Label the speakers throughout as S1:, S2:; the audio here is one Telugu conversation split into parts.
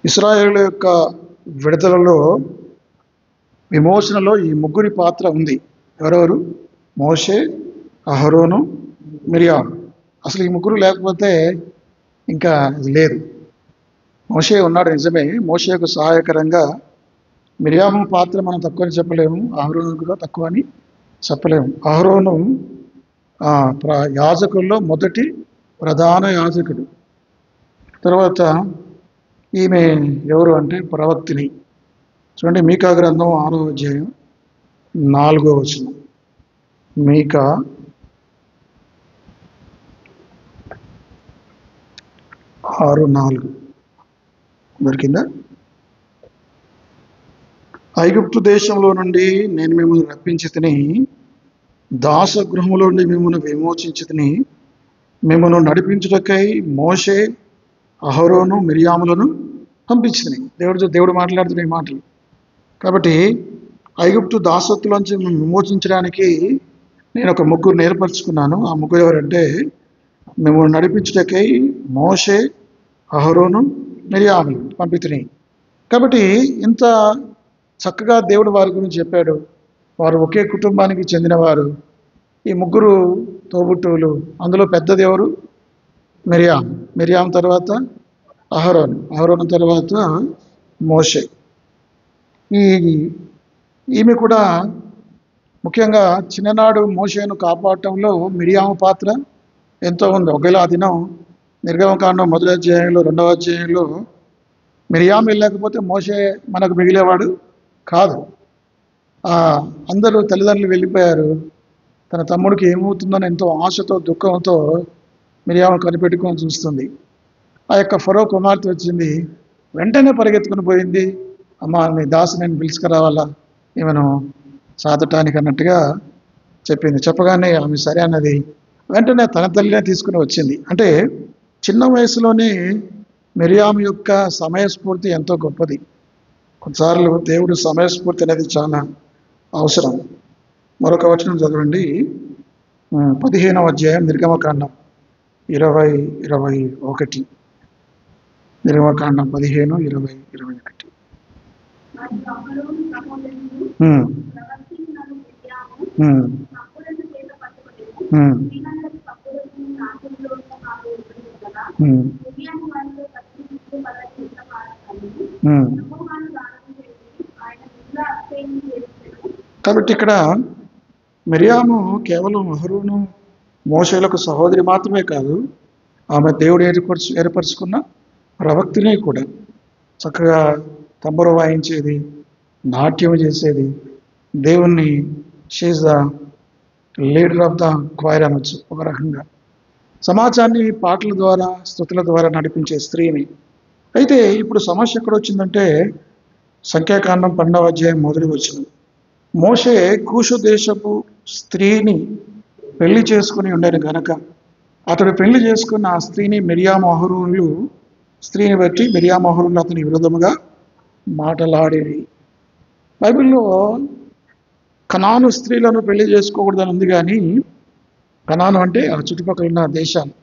S1: ఇశ్రాయేలు యొక్క విడుదలలో విమోచనలో ఈ ముగ్గురి పాత్ర ఉంది. ఎవరెవరు? మోషే, అహరోను, మిరియాము. అసలు ఈ ముగ్గురు లేకపోతే ఇంకా లేదు. మోషే ఉన్నాడు నిజమే, మోషేకు సహాయకరంగా. మిరియాము పాత్ర మనం తక్కువని చెప్పలేము, అహరోను కూడా తక్కువ అని చెప్పలేము. అహరోను యాజకుల్లో మొదటి ప్రధాన యాజకుడు. తర్వాత ఈమె ఎవరు అంటే ప్రవక్తిని. చూడండి, మీకా గ్రంథం 6వ అధ్యాయం 4వ వచనం. మీకా 6:4 దొరికిందా? ఐగుప్తు దేశంలో నుండి నేను మిమ్మల్ని రప్పించి తిని, దాసగృహములో నుండి మిమ్మల్ని విమోచించి తిని, మిమ్మల్ని నడిపించుటకై మోషే, అహరోను, మిరియాములను పంపించింది. దేవుడు మాట్లాడుతున్న ఈ మాటలు. కాబట్టి ఐగుప్తు దాసత్తులోంచి విమోచించడానికి నేను ఒక ముగ్గురు ఏర్పరచుకున్నాను. ఆ ముగ్గురు ఎవరంటే, మిమ్మల్ని నడిపించుటకై మోషే, అహరోను, మిరియాములు పంపితున్నాయి. కాబట్టి ఇంత చక్కగా దేవుడు వారి గురించి చెప్పాడు. వారు ఒకే కుటుంబానికి చెందినవారు. ఈ ముగ్గురు తోబుట్టువులు. అందులో పెద్దది ఎవరు? మిరియాం తర్వాత అహరోను తర్వాత మోషే. ఈమె కూడా ముఖ్యంగా చిన్ననాడు మోషేను కాపాడటంలో మిరియాము పాత్ర ఎంతో ఉంది. ఒకవేళ ఆ దినం నిర్గమకాండం 1వ అధ్యాయంలో 2వ అధ్యాయంలో మిరియాము వెళ్ళకపోతే మోషే మనకు మిగిలేవాడు కాదు. అందరూ తల్లిదండ్రులు వెళ్ళిపోయారు. తన తమ్ముడికి ఏమవుతుందని ఎంతో ఆశతో దుఃఖంతో మిరియాము కనిపెట్టుకొని చూస్తుంది. ఆ యొక్క ఫరో కుమార్తె వచ్చింది, వెంటనే పరిగెత్తుకుని పోయింది. అమ్మ, నీ దాసు నేను పిలుచుకురావాలా ఈమెను సాధటానికి అన్నట్టుగా చెప్పింది. చెప్పగానే ఆమె సరే అన్నది. వెంటనే తన తల్లినే తీసుకుని వచ్చింది. అంటే చిన్న వయసులోనే మిరియాము యొక్క సమయస్ఫూర్తి ఎంతో గొప్పది. కొన్నిసార్లు దేవుడు సమయస్ఫూర్తి అనేది చాలా అవసరం. మరొక వచనం చదవండి, 15వ అధ్యాయం నిర్గమకాండం 20-21. నిర్గమకాండం 15:20-21. కాబట్టి ఇక్కడ మిరియాము కేవలం అహరోను, మోషేలకు సహోదరి మాత్రమే కాదు, ఆమె దేవుడు ఏర్పరచుకున్న ప్రవక్తిని కూడా. చక్కగా తంబుర వాయించేది, నాట్యం చేసేది, దేవుణ్ణి she's the leader of the choir అనొచ్చు ఒక రకంగా. సమాజాన్ని పాటల ద్వారా, స్తుతుల ద్వారా నడిపించే స్త్రీని. అయితే ఇప్పుడు సమస్య ఎక్కడ వచ్చిందంటే, సంఖ్యాకాండం 12వ అధ్యాయం 1వ వచనం. మోషే కూషు దేశపు స్త్రీని పెళ్లి చేసుకుని ఉండేది గనక అతడు పెళ్లి చేసుకున్న ఆ స్త్రీని మిరియాము, అహరోనులు స్త్రీని బట్టి మిరియాము, అహరోనులు అతని విరోధముగా మాటలాడేది. బైబిల్లో కనాను స్త్రీలను పెళ్లి చేసుకోకూడదని ఉంది, కానీ కనాను అంటే ఆ చుట్టుపక్కల ఉన్న దేశాలు,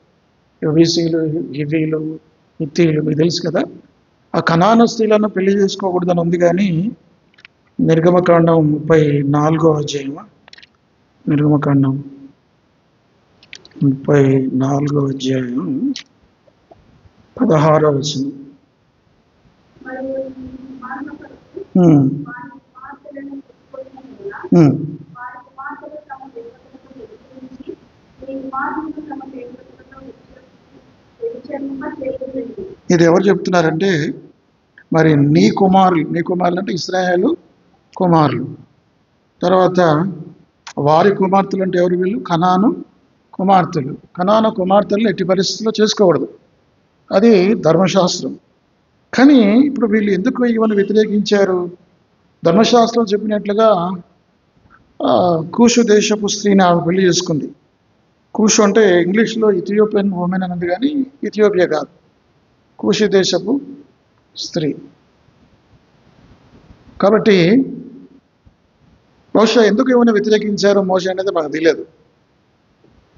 S1: వీసీలు, హివ్వీలు, హిత్తీలు, మీకు తెలుసు కదా. ఆ కనాను స్త్రీలను పెళ్లి చేసుకోకూడదని ఉంది, కానీ నిర్గమకాండం 34వ అధ్యాయం, నిర్గమకాండం 34వ అధ్యాయం 16వ వచనం. ఇది ఎవరు చెప్తున్నారంటే, మరి నీ కుమారులు అంటే ఇశ్రాయేలు కుమారులు, తర్వాత వారి కుమార్తెలు అంటే ఎవరు? వీళ్ళు కనాను కుమార్తెలు. కనాను కుమార్తెలను ఎట్టి పరిస్థితుల్లో చేసుకోకూడదు, అది ధర్మశాస్త్రం. కానీ ఇప్పుడు వీళ్ళు ఎందుకు ఇవన్నీ వ్యతిరేకించారు? ధర్మశాస్త్రం చెప్పినట్లుగా కూషు దేశపు స్త్రీని ఆమె పెళ్లి చేసుకుంది. కూషు అంటే ఇంగ్లీష్లో ఇథియోపియన్ ఉమెన్ అన్నది, కానీ ఇథియోపియా కాదు, కూషు దేశపు స్త్రీ. కాబట్టి బహుశా ఎందుకు ఏమైనా వ్యతిరేకించారో మోషే అనేది మనకు తెలియదు.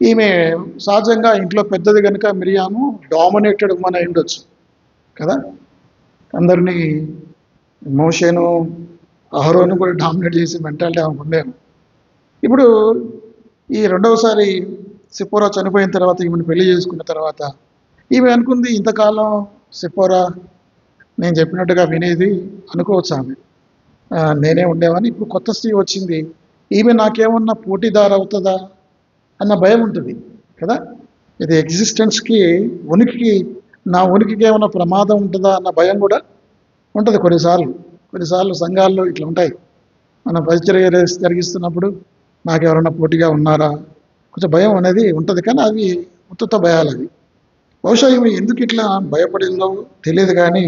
S1: ఈమె సహజంగా ఇంట్లో పెద్దది కనుక మిరియాము డామినేటెడ్ ఉమెన్ అయి ఉండొచ్చు కదా. అందరినీ మోషేను అహరోను కూడా డామినేట్ చేసి మెంటాలిటీ ఆమెకు ఉండేను. ఇప్పుడు ఈ రెండవసారి సిప్పోరా చనిపోయిన తర్వాత ఈమెను పెళ్లి చేసుకున్న తర్వాత ఈమె అనుకుంది ఇంతకాలం సిప్పోరా నేను చెప్పినట్టుగా వినేది అనుకోవచ్చు ఆమె, నేనే ఉండేవాని. ఇప్పుడు కొత్త స్త్రీ వచ్చింది, ఈమె నాకేమన్నా పోటీదారు అవుతుందా అన్న భయం ఉంటుంది కదా. ఇది ఎగ్జిస్టెన్స్కి, ఉనికికి, నా ఉనికికి ఏమైనా ప్రమాదం ఉంటుందా అన్న భయం కూడా ఉంటుంది. కొన్నిసార్లు సంఘాల్లో ఇట్లా ఉంటాయి. మనం పరిచర్య జరిగిస్తున్నప్పుడు నాకు ఎవరైనా పోటీగా ఉన్నారా, కొంచెం భయం అనేది ఉంటుంది. కానీ అవి ఉత్తుత భయాలు. అవి బహుశా ఈమె ఎందుకు ఇట్లా భయపడిందో తెలియదు. కానీ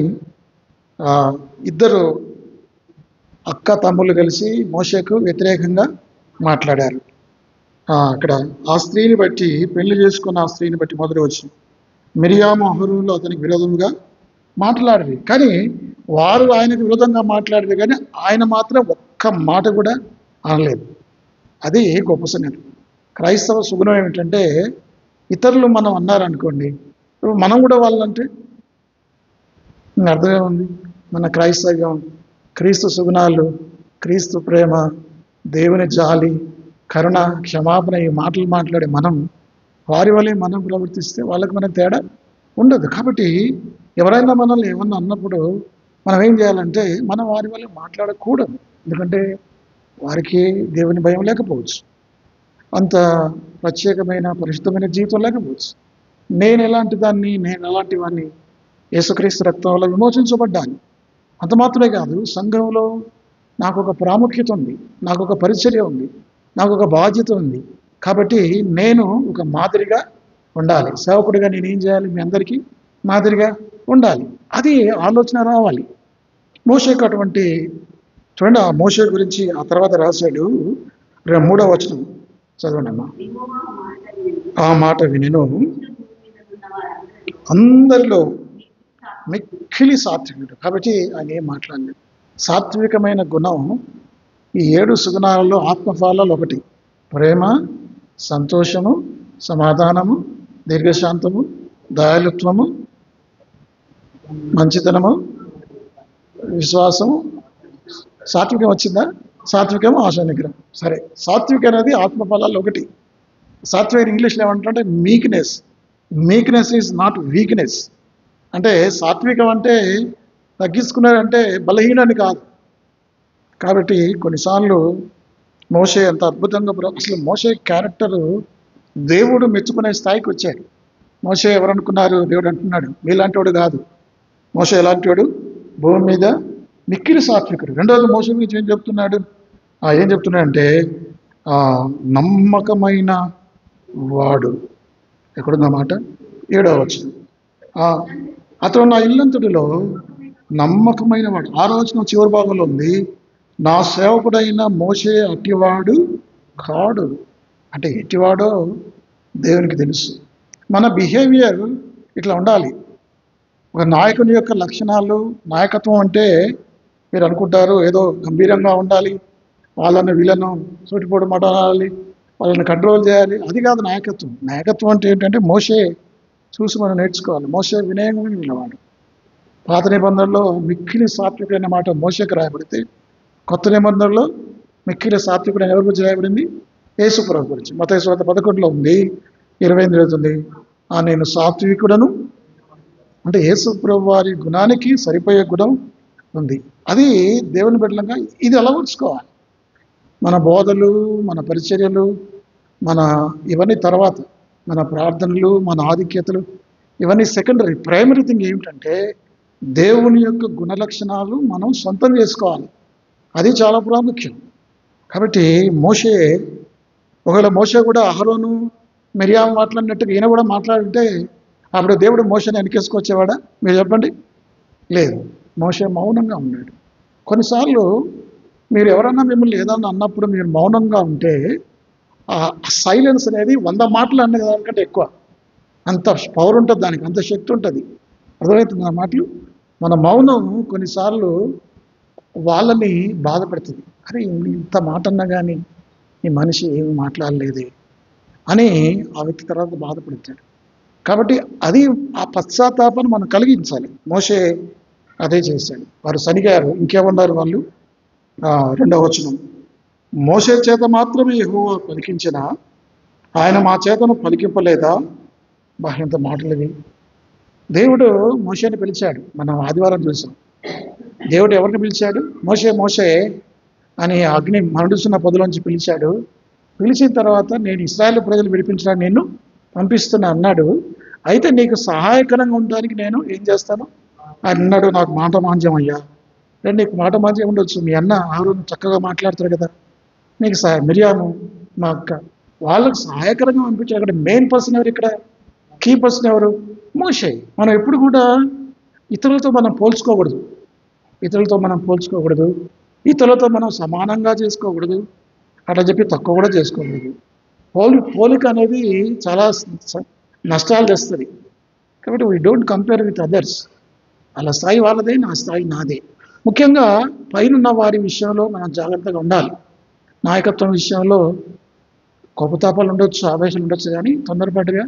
S1: ఇద్దరు అక్క తమ్ముళ్ళు కలిసి మోషేకు వ్యతిరేకంగా మాట్లాడారు. అక్కడ ఆ స్త్రీని బట్టి, పెళ్లి చేసుకున్న ఆ స్త్రీని బట్టి మొదటి వచ్చి మిరియాము అహరోనులు అతనికి విరోధంగా మాట్లాడారు. కానీ వారు ఆయనకు విరోధంగా మాట్లాడారు, కానీ ఆయన మాత్రం ఒక్క మాట కూడా అనలేదు. అది గొప్ప సంగతి. క్రైస్తవ సుగుణం ఏమిటంటే, ఇతరులు మనం అన్నారనుకోండి, మనం కూడా వాళ్ళంటే అర్థమే ఉంది. మన క్రైస్తవ్యం, క్రీస్తు సుగుణాలు, క్రీస్తు ప్రేమ, దేవుని జాలి, కరుణ, క్షమాపణ, ఈ మాటలు మాట్లాడే మనం వారి వల్లే మనం ప్రవర్తిస్తే వాళ్ళకి మనకు తేడా ఉండదు. కాబట్టి ఎవరైనా మనల్ని ఏమన్నా అన్నప్పుడు మనం ఏం చేయాలంటే, మనం వారి వల్లే మాట్లాడకూడదు. ఎందుకంటే వారికి దేవుని భయం లేకపోవచ్చు, అంత ప్రత్యేకమైన పరిశుద్ధమైన జీవితం లేకపోవచ్చు. నేను ఎలాంటి వాడిని, యేసుక్రీస్తు రక్తం వల్ల విమోచించబడ్డాను. అంత మాత్రమే కాదు, సంఘంలో నాకు ఒక ప్రాముఖ్యత ఉంది, నాకు ఒక పరిచర్య ఉంది, నాకు ఒక బాధ్యత ఉంది. కాబట్టి నేను ఒక మాదిరిగా ఉండాలి. సేవకుడిగా నేనేం చేయాలి? మీ అందరికీ మాదిరిగా ఉండాలి. అది ఆలోచన రావాలి. మోషేకు అటువంటి, చూడండి ఆ మోషే గురించి ఆ తర్వాత రాశాడు. 3వ వచనం చదవండి అమ్మా. ఆ మాట వినెను, అందరిలో మిక్కిలి సాత్వికుడు. కాబట్టి ఆయన ఏం మాట్లాడలేదు. సాత్వికమైన గుణం ఈ 7 సుగుణాలలో, ఆత్మఫలాలు ఒకటి: ప్రేమ, సంతోషము, సమాధానము, దీర్ఘశాంతము, దయాలుత్వము, మంచితనము, విశ్వాసము. సాత్వికం వచ్చిందా? సాత్వికము, ఆశా నిగ్రహం. సరే, సాత్విక అనేది ఆత్మఫలాలు ఒకటి. సాత్విక ఇంగ్లీష్లో ఏమంటారంటే meekness. Meekness is not weakness. అంటే సాత్వికం అంటే తగ్గించుకున్నారంటే బలహీనని కాదు. కాబట్టి కొన్నిసార్లు మోషే ఎంత అద్భుతంగా, అసలు మోషే క్యారెక్టరు దేవుడు మెచ్చుకునే స్థాయికి వచ్చాడు. మోషే ఎవరనుకున్నారు? దేవుడు అంటున్నాడు, మీలాంటి వాడు కాదు. మోషే ఎలాంటి వాడు? భూమి మీద మిక్కిలి సాత్వికుడు. రెండవది మోషే గురించి ఏం చెప్తున్నాడంటే నమ్మకమైన వాడు. ఎక్కడుందన్నమాట? 7వ వచనం. అతడు నా ఇల్లంతటిలో నమ్మకమైన వాడు. 6వ వచనం చివరి భాగంలో ఉంది, నా సేవకుడైన మోషే అట్టివాడు కాడు. అంటే ఎట్టివాడో దేవునికి తెలుసు. మన బిహేవియర్ ఇట్లా ఉండాలి. ఒక నాయకుని యొక్క లక్షణాలు, నాయకత్వం అంటే మీరు అనుకుంటారు ఏదో గంభీరంగా ఉండాలి, వీళ్ళను సూటిపోటు మాట్లాడాలి, వాళ్ళని కంట్రోల్ చేయాలి. అది కాదు నాయకత్వం. నాయకత్వం అంటే ఏంటంటే మోషే చూసి మనం నేర్చుకోవాలి. మోషే వినయంగా ఉన్నవాడు. పాత నిబంధనలో మిక్కిలి సాత్వికుడైన మాట మోషేకి రాయబడితే, కొత్త నిబంధనలో మిక్కిలి సాత్వికుడు ఎవరి గురించి రాయబడింది? యేసుప్రభు గురించి. మత్తయి సువార్త 11లో ఉంది, 28 ఉంది, నేను సాత్వికుడను. అంటే యేసుప్రభు వారి గుణానికి సరిపోయే గుణం ఉంది. అది దేవుని బిడ్డలంగా ఇది అలవర్చుకోవాలి. మన బోధలు, మన పరిచర్యలు, ఇవన్నీ తర్వాత, మన ప్రార్థనలు, మన ఆధిక్యతలు, ఇవన్నీ సెకండరీ. ప్రైమరీ థింగ్ ఏమిటంటే దేవుని యొక్క గుణలక్షణాలు మనం సొంతం చేసుకోవాలి. అది చాలా ప్రాముఖ్యం. కాబట్టి ఒకవేళ మోషే కూడా అహరోను మిరియాము మాట్లాడినట్టుగా ఈయన కూడా మాట్లాడితే అప్పుడు దేవుడు మోషేని వెనకేసుకొచ్చేవాడా? మీరు చెప్పండి. లేదు, మోషే మౌనంగా ఉన్నాడు. కొన్నిసార్లు మీరు ఎవరన్నా మిమ్మల్ని ఏదన్నా అన్నప్పుడు మీరు మౌనంగా ఉంటే ఆ సైలెన్స్ అనేది 100 మాటలు అనే దానికంటే ఎక్కువ. అంత పవర్ ఉంటుంది దానికి, అంత శక్తి ఉంటుంది. అర్థమవుతుంది ఆ మాటలు? మన మౌనం కొన్నిసార్లు వాళ్ళని బాధపడుతుంది. అరే ఇంత మాట అన్నా కానీ ఈ మనిషి ఏమి మాట్లాడలేదే అని ఆ వ్యక్తి తర్వాత బాధపడతాడు. కాబట్టి అది ఆ పశ్చాత్తాపాన్ని మనం కలిగించాలి. మోషే అదే చేశాడు. వారు సనిగారు. ఇంకేమన్నారు వాళ్ళు? 2వ వచనం, మోషే చేత మాత్రమే యెహోవా పలికించిన ఆయన మా చేతను పలికింపలేదా? ఎంత మాటలు ఇవి. దేవుడు మోషేని పిలిచాడు. మనం ఆదివారం చూసాం. దేవుడు ఎవరిని పిలిచాడు? మోషే మోషే అని అగ్ని మండుతున్న పొదలోంచి పిలిచాడు. పిలిచిన తర్వాత నేను ఇశ్రాయేలు ప్రజలు విడిపించడానికి నిన్ను పంపిస్తున్నా అన్నాడు. అయితే నీకు సహాయకరంగా ఉండడానికి నేను ఏం చేస్తాను అన్నాడు. నాకు మాట మాంద్యం అయ్యా. నీకు మాట మాంద్యం ఉండొచ్చు, మీ అన్న ఆరోను చక్కగా మాట్లాడతారు కదా, నీకు మిరియాము మా అక్క, వాళ్ళకు సహాయకరంగా పంపించాడు. అక్కడ మెయిన్ పర్సన్ ఎవరు? ఇక్కడ కీ పర్సన్ ఎవరు? మోషే. మనం ఎప్పుడు కూడా ఇతరులతో మనం పోల్చుకోకూడదు. ఇతరులతో మనం సమానంగా చేసుకోకూడదు. అట్లా చెప్పి తక్కువ కూడా చేసుకోకూడదు. పోలిక అనేది చాలా నష్టాలు తెస్తుంది. కాబట్టి we don't compare with others. వాళ్ళ స్థాయి వాళ్ళదే, నా స్థాయి నాదే. ముఖ్యంగా పైనున్న వారి విషయంలో మనం జాగ్రత్తగా ఉండాలి. నాయకత్వం విషయంలో కోపతాపాలు ఉండొచ్చు, ఆవేశాలు ఉండొచ్చు, కానీ తొందరపాటుగా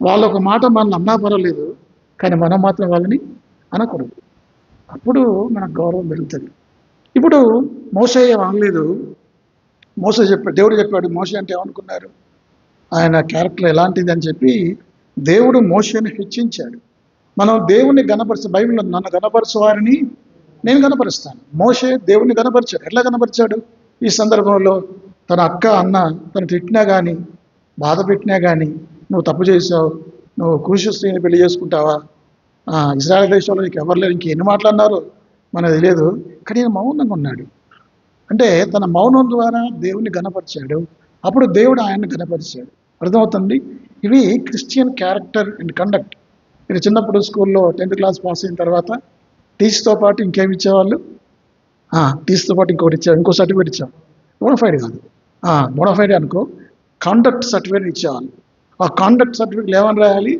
S1: వాళ్ళ ఒక మాట మనల్ని అన్నా పర్వాలేదు, కానీ మనం మాత్రం వాళ్ళని అనకూడదు. అప్పుడు మనకు గౌరవం పెరుగుతుంది. ఇప్పుడు మోషే ఏం అనలేదు. మోషే చెప్పాడు, దేవుడు చెప్పాడు. మోషే అంటే ఏమనుకున్నారు? ఆయన క్యారెక్టర్ ఎలాంటిది అని చెప్పి దేవుడు మోషేని హెచ్చించాడు. మనం దేవుణ్ణి గణపరిచే, బైబిల్లో నన్ను గణపరచు వారిని నేను గణపరుస్తాను. మోషే దేవుణ్ణి గణపరిచాడు. ఎట్లా గణపరిచాడు? ఈ సందర్భంలో తన అక్క అన్న తను తిట్టినా కానీ, బాధ పెట్టినా కానీ, నువ్వు తప్పు చేసావు, నువ్వు కూషు స్త్రీని పెళ్లి చేసుకుంటావా, ఇజ్రాయెల్ దేశంలో నీకు ఎవరు లేరు, ఇంకెన్ని మాట్లాడినారో మనకు తెలియదు, కానీ ఆయన మౌనంగా ఉన్నాడు. అంటే తన మౌనం ద్వారా దేవుని గణపరిచాడు. అప్పుడు దేవుడు ఆయన్ని గణపరిచాడు. అర్థమవుతుంది? ఇవి క్రిస్టియన్ క్యారెక్టర్ అండ్ కండక్ట్. మీరు చిన్నప్పుడు స్కూల్లో 10th క్లాస్ పాస్ అయిన తర్వాత టీచర్తో పాటు ఇంకేమి ఇచ్చేవాళ్ళు? టీచర్తో పాటు ఇంకోటి ఇచ్చారు, ఇంకో సర్టిఫికేట్ ఇచ్చాం. బోనఫైడ్ కాదు, బోనఫైడ్ అనుకో, కాండక్ట్ సర్టిఫికేట్ ఇచ్చేవాళ్ళు. ఆ కాండక్ట్ సర్టిఫికేట్ ఏమని రాయాలి?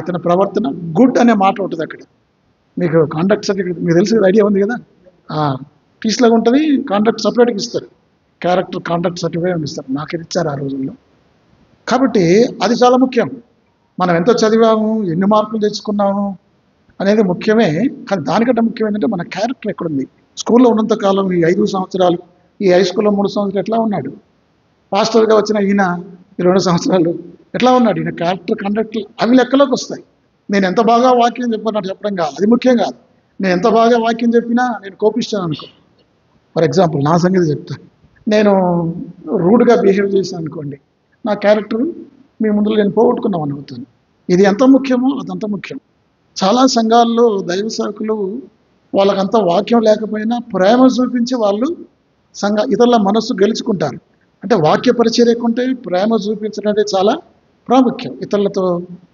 S1: ఇతని ప్రవర్తన గుడ్ అనే మాట ఉంటుంది అక్కడ. మీకు కాండక్ట్ సర్టిఫికేట్ మీకు తెలిసి ఐడియా ఉంది కదా. టీచర్లాగా ఉంటుంది, కాండక్ట్ సపరేట్గా ఇస్తారు. క్యారెక్టర్ కాండక్ట్ సర్టిఫికేట్ ఇస్తారు. నాకు ఇచ్చారు ఆ రోజుల్లో. కాబట్టి అది చాలా ముఖ్యం. మనం ఎంత చదివాము, ఎన్ని మార్కులు తెచ్చుకున్నాము అనేది ముఖ్యమే, కానీ దానికంటే ముఖ్యం ఏంటంటే మన క్యారెక్టర్ ఎక్కడుంది. స్కూల్లో ఉన్నంత కాలం ఈ 5 సంవత్సరాలు, ఈ హై స్కూల్లో 3 సంవత్సరాలు ఎట్లా ఉన్నాడు? పాస్టర్గా వచ్చిన ఈయన ఈ 2 సంవత్సరాలు ఎట్లా ఉన్నాడు? ఈయన క్యారెక్టర్ కండక్ట్ అవి లెక్కలోకి వస్తాయి. నేను ఎంత బాగా వాక్యం చెప్పినట్టు చెప్పడం కాదు, అది ముఖ్యం కాదు. నేను ఎంత బాగా వాక్యం చెప్పినా నేను కోపిస్తాను అనుకో. ఫర్ ఎగ్జాంపుల్ నా సంగతి చెప్తా. నేను రూడ్గా బిహేవ్ చేశాను అనుకోండి, నా క్యారెక్టర్ మీ ముందు నేను పోగొట్టుకున్నామని అవుతాను. ఇది ఎంత ముఖ్యమో అదంత ముఖ్యం. చాలా సంఘాల్లో దైవ సేవకులు వాళ్ళకంత వాక్యం లేకపోయినా ప్రేమ చూపించి వాళ్ళు ఇతరుల మనస్సు గెలుచుకుంటారు. అంటే వాక్య పరిచర్యకుంటే ప్రేమ చూపించడం అనేది చాలా ప్రాముఖ్యం. ఇతరులతో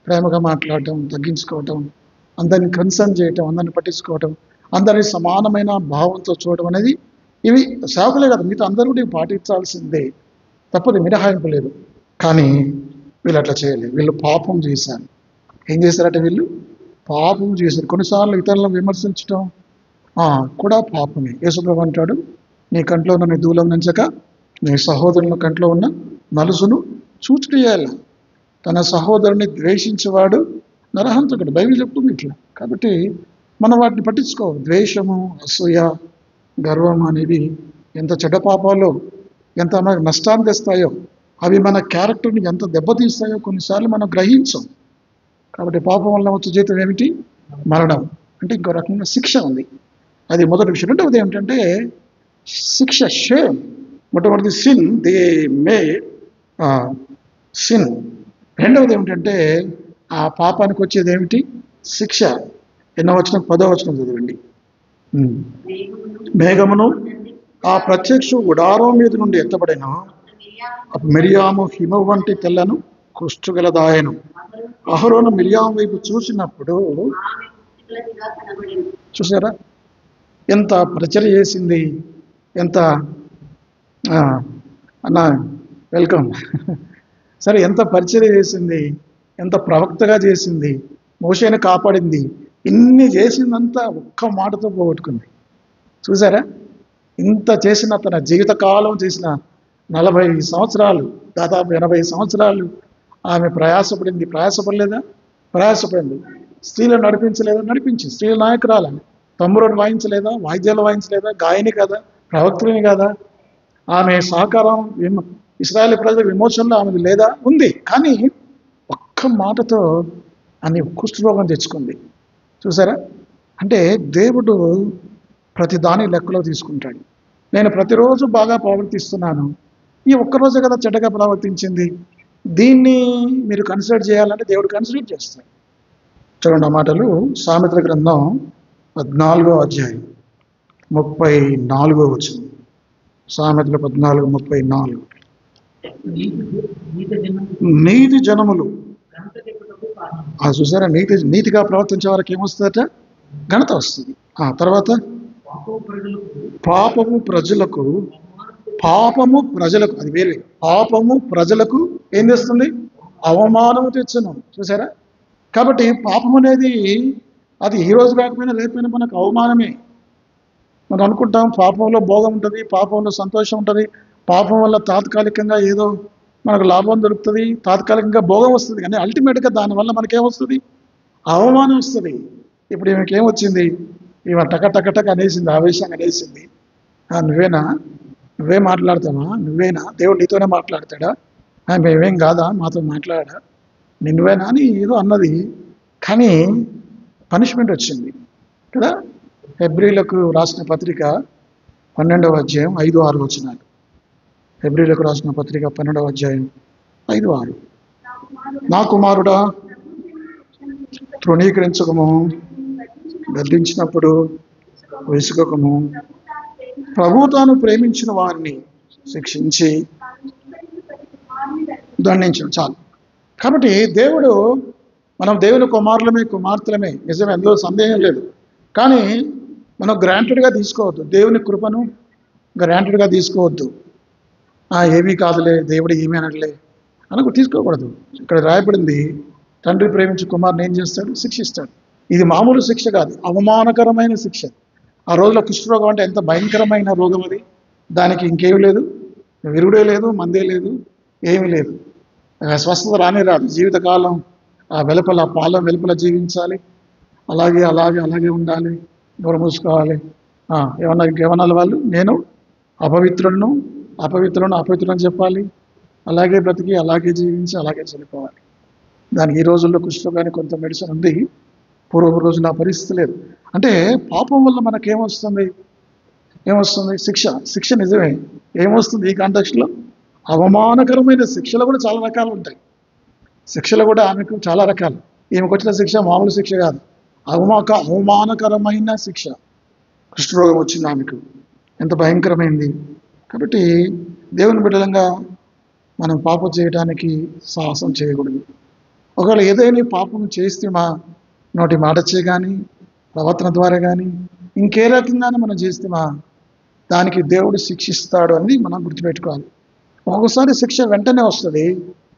S1: ప్రేమగా మాట్లాడటం, తగ్గించుకోవటం, అందరిని కన్సర్న్ చేయటం, అందరిని పట్టించుకోవటం, అందరినీ సమానమైన భావంతో చూడడం అనేది ఇవి సేవకులే కాదు, మీతో అందరూ కూడా పాటించాల్సిందే, తప్పదు, మినహాయింపు లేదు. కానీ వీళ్ళు అట్లా చేయలేదు. వీళ్ళు పాపం చేశారు. ఏం చేశారంటే వీళ్ళు పాపం చేశారు. కొన్నిసార్లు ఇతరులను విమర్శించడం కూడా పాపమే. యేసుప్రభువు అంటాడు, నీ కంట్లో ఉన్న నీ దూలం నుంచక నీ సహోదరుల కంట్లో ఉన్న నలుసును చూచుటేయాల. తన సహోదరుని ద్వేషించేవాడు నరహంతకుడు. బైబిల్ చెప్తుంది ఇట్లా. కాబట్టి మనం వాటిని పట్టించుకోవాలి. ద్వేషము, అసూయ, గర్వం అనేవి ఎంత చెడ్డ పాపాలో, ఎంత మనకు నష్టాన్ని తెస్తాయో, అవి మన క్యారెక్టర్ని ఎంత దెబ్బతీస్తాయో కొన్నిసార్లు మనం గ్రహించాం. కాబట్టి పాపం వల్ల వచ్చే జీతం ఏమిటి? మరణం. అంటే ఇంకో రకంగా శిక్ష ఉంది. అది మొదటి విషయం. రెండవది ఏమిటంటే శిక్ష, షేమ్. మొట్టమొదటి సిన్, దే మేడ్ సిన్. రెండవది ఏమిటంటే ఆ పాపానికి వచ్చేది ఏమిటి? శిక్ష. ఎన్నో వచనం? 10వ వచనం చదవండి. మేఘమును ఆ ప్రత్యక్ష గుడారం మీద నుండి ఎత్తబడిన మిరియాము హిమ వంటి తెల్లను కుష్ఠగలదాయను. అహరోను మిరియాము వైపు చూసినప్పుడు, చూసారా ఎంత ప్రచర్య చేసింది, ఎంత అన్న వెల్కమ్, సరే ఎంత పరిచర్య చేసింది, ఎంత ప్రవక్తగా చేసింది, మోషేని కాపాడింది, ఇన్ని చేసిందంతా ఒక్క మాటతో పోగొట్టుకుంది. చూసారా? ఇంత చేసిన తన జీవితకాలం చేసిన 40 సంవత్సరాలు, దాదాపు 80 సంవత్సరాలు ఆమె ప్రయాసపడింది. ప్రయాసపడలేదా? ప్రయాసపడింది. స్త్రీలను నడిపించలేదా? నడిపించి స్త్రీల నాయకురాలని. తమ్ముడు వాయించలేదా, వాయిద్యాలు వాయించలేదా, గాయని కదా, ప్రవక్తని కదా, ఆమె సహకారం ఇశ్రాయేలు ప్రజల విమోచనలో ఆమెది లేదా, ఉంది. కానీ ఒక్క మాటతో ఆమె కుష్ఠరోగం తెచ్చుకుంది. చూసారా? అంటే దేవుడు ప్రతి దాని లెక్కలో తీసుకుంటాడు. నేను ప్రతిరోజు బాగా ప్రవర్తిస్తున్నాను, ఈ ఒక్కరోజే కదా చెడ్డగా ప్రవర్తించింది, దీన్ని మీరు కన్సిడర్ చేయాలంటే దేవుడు కన్సిడర్ చేస్తాడు. చూడండి ఆ మాటలు, సామెతల గ్రంథం 14వ అధ్యాయం 34వ వచనం. సామెతలు 14:34. నీతి జనములు, చూసారా, నీతిగా ప్రవర్తించే వారికి ఏమొస్తుందట? ఘనత వస్తుంది. తర్వాత పాపము ప్రజలకు అది వేరే. పాపము ప్రజలకు ఏం చేస్తుంది? అవమానము తెచ్చును. చూసారా? కాబట్టి పాపం అనేది అది ఈ రోజు కాకపోయినా రేపైనా మనకు అవమానమే. మనం అనుకుంటాం పాపంలో భోగం ఉంటుంది, పాపంలో సంతోషం ఉంటుంది, పాపం వల్ల తాత్కాలికంగా ఏదో మనకు లాభం దొరుకుతుంది, తాత్కాలికంగా భోగం వస్తుంది. కానీ అల్టిమేట్గా దానివల్ల మనకేమొస్తుంది? అవమానం వస్తుంది. ఇప్పుడు ఈమెకేమొచ్చింది? ఈమె టక అనేసింది, ఆవేశంగా అనేసింది. నువ్వే మాట్లాడతావా? నువ్వేనా? దేవుడు నీతోనే మాట్లాడతాడా? మేమేం కాదా మాతో మాట్లాడా? నిన్నువేనా అని ఏదో అన్నది. కానీ పనిష్మెంట్ వచ్చింది కదా. హెబ్రీలకు రాసిన పత్రిక 12వ అధ్యాయం 5-6 వచనాలు. హెబ్రీలకు రాసిన పత్రిక 12వ అధ్యాయం 5-6. నా కుమారుడా, తృణీకరించకము, గద్దించినప్పుడు విసుగకము, ప్రభు తాను ప్రేమించిన వారిని శిక్షించి దండించడం చాలు. కాబట్టి మనం దేవుని కుమార్తెలమే, నిజమే, అందులో సందేహం లేదు. కానీ మనం గ్రాంటెడ్గా తీసుకోవద్దు, దేవుని కృపను గ్రాంటెడ్గా తీసుకోవద్దు. ఏమీ కాదులే, దేవుడు ఏమీ అనట్లే అనకు తీసుకోకూడదు. ఇక్కడ రాయబడింది, తండ్రి ప్రేమించి కుమారుని ఏం చేస్తాడు? శిక్షిస్తాడు. ఇది మామూలు శిక్ష కాదు, అవమానకరమైన శిక్ష. ఆ రోజులో కుష్ఠరోగం అంటే ఎంత భయంకరమైన రోగం అది. దానికి ఇంకేమీ లేదు, విరుగుడే లేదు, మందే లేదు, ఏమీ లేదు. స్వస్థత రాదు. జీవితకాలం ఆ పాల వెలుపల జీవించాలి. అలాగే ఉండాలి, నోరు మూసుకోవాలి. ఇంకేమన్నా వాళ్ళు, నేను అపవిత్రులను చెప్పాలి. అలాగే బ్రతికి, అలాగే జీవించి, అలాగే చనిపోవాలి. దానికి ఈ రోజుల్లో కుష్ఠరోగానికి కొంత మెడిసిన్ ఉంది, పూర్వ రోజులు ఆ పరిస్థితి లేదు. అంటే పాపం వల్ల మనకేమొస్తుంది? శిక్ష నిజమే. ఏమొస్తుంది ఈ కాంటెక్స్ట్లో? అవమానకరమైన శిక్షలు కూడా చాలా రకాలు ఉంటాయి. శిక్షలు కూడా ఆమెకు చాలా రకాలు. ఈమెకు వచ్చిన శిక్ష మామూలు శిక్ష కాదు, అవమానకరమైన శిక్ష. కుష్ఠరోగం వచ్చింది ఆమెకు, ఎంత భయంకరమైంది. కాబట్టి దేవుని బిడ్డలంగా మనం పాపం చేయడానికి సాహసం చేయకూడదు. ఒకవేళ ఏదైనా పాపం చేస్తే మా నోటి మాటచ్చే కానీ, ప్రవర్తన ద్వారా కానీ, ఇంకే రకంగానే మనం చేస్తే దానికి దేవుడు శిక్షిస్తాడు అని మనం గుర్తుపెట్టుకోవాలి. ఒక్కొక్కసారి శిక్ష వెంటనే వస్తుంది.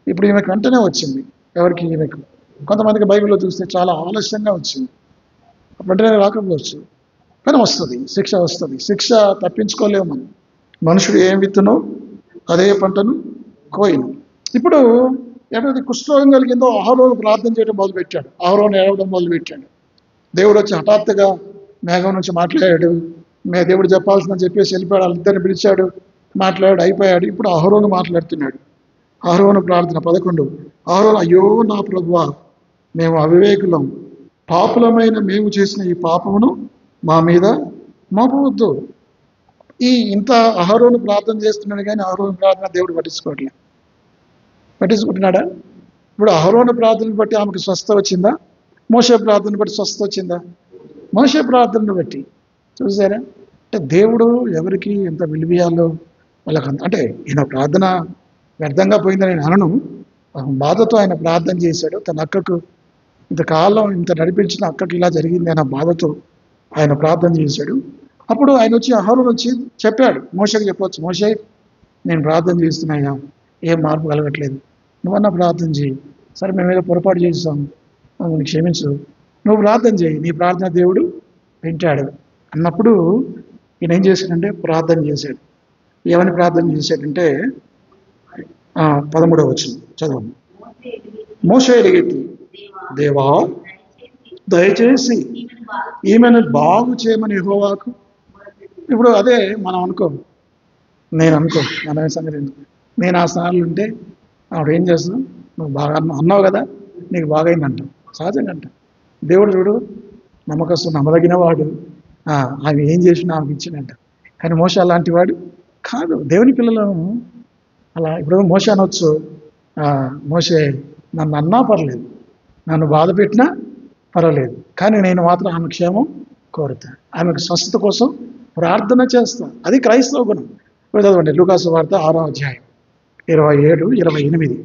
S1: ఇప్పుడు ఈమెకు వెంటనే వచ్చింది. ఎవరికి? ఈమెకు. కొంతమందికి బైబిల్లో చూస్తే చాలా ఆలస్యంగా వచ్చింది, వెంటనే రాకపోవచ్చు, కానీ వస్తుంది, శిక్ష వస్తుంది. శిక్ష తప్పించుకోలేము మనం. మనుషుడు ఏం విత్తునో అదే పంటను కోయిను. ఇప్పుడు ఎప్పుడైతే కుష్ఠరోగం కలిగిందో అహరోను ప్రార్థన చేయడం మొదలుపెట్టాడు, అహరోను ఏడవడం మొదలుపెట్టాడు. దేవుడు వచ్చి హఠాత్తుగా మేఘం నుంచి మాట్లాడాడు. దేవుడు చెప్పాల్సిందని చెప్పేసి వెళ్ళిపోయాడు. వాళ్ళిద్దరిని పిలిచాడు, మాట్లాడాడు, అయిపోయాడు. ఇప్పుడు అహరోను మాట్లాడుతున్నాడు. అహరోను ప్రార్థన 11. అహరోను, అయ్యో నా ప్రభువా, మేము అవివేకులం, పాపులమైన మేము చేసిన ఈ పాపమును మా మీద మోపవద్దు. ఇంత అహరోను ప్రార్థన చేస్తున్నాడు, కానీ అహరోను ప్రార్థన దేవుడు పట్టించుకుంటున్నాడా? ఇప్పుడు అహరోను ప్రార్థనను బట్టి ఆమెకు స్వస్థ వచ్చిందా? మోషే ప్రార్థన బట్టి స్వస్థ వచ్చిందా? మోషే ప్రార్థనను బట్టి. చూసారా? అంటే దేవుడు ఎవరికి ఎంత విలువయాలో వాళ్ళకి అంటే ఈయన ప్రార్థన వ్యర్థంగా పోయిందని నేను అనను. బాధతో ఆయన ప్రార్థన చేశాడు. తన అక్కకు ఇంతకాలం ఇంత నడిపించిన అక్కకి ఇలా జరిగింది అన్న బాధతో ఆయన ప్రార్థన చేశాడు. అప్పుడు ఆయన వచ్చి అహరోను వచ్చి చెప్పాడు, మోషేకి చెప్పవచ్చు, మోషే నేను ప్రార్థన చేస్తున్నాయా, ఏం మార్పు కలగట్లేదు, నువ్వన్నా ప్రార్థన చేయి. సరే మేము ఏదో పొరపాటు చేసాం, నువ్వు క్షమించు, నువ్వు ప్రార్థన చేయి, నీ ప్రార్థన దేవుడు వింటాడు అన్నప్పుడు ఈయన ఏం చేశాడంటే ప్రార్థన చేశాడు. ఏమని ప్రార్థన చేశాడంటే 13వ వచనం చదవండి. మోషే ఎలుగెత్తి, దేవా దయచేసి ఈమెను బాగు చేయమని యెహోవాకు. ఇప్పుడు అదే మనం అనుకో, నేను అనుకో, మన సంగతి ఎందుకు? నేను ఆ స్థానంలో ఉంటే ఆవిడ ఏం చేస్తున్నావు, నువ్వు బాగా అన్నావు కదా, నీకు బాగైందంట, సహజంగా అంట. దేవుడు చూడు నమ్మకస్తు నమ్మదగిన వాడు, ఆమె ఏం చేసినా ఆమెకి ఇచ్చినంట. కానీ మోషే అలాంటి వాడు కాదు. దేవుని పిల్లలను అలా ఇప్పుడు మోషే అనొచ్చు, మోషే నన్ను అన్నా పర్లేదు, నన్ను బాధ పెట్టినా పర్వాలేదు, కానీ నేను మాత్రం ఆమె క్షేమం కోరుతా, ఆమెకు స్వస్థత కోసం ప్రార్థన చేస్తా. అది క్రైస్తవ గుణం. ఇప్పుడు చదవండి లూకాసు వార్త 6వ అధ్యాయం 27, 28.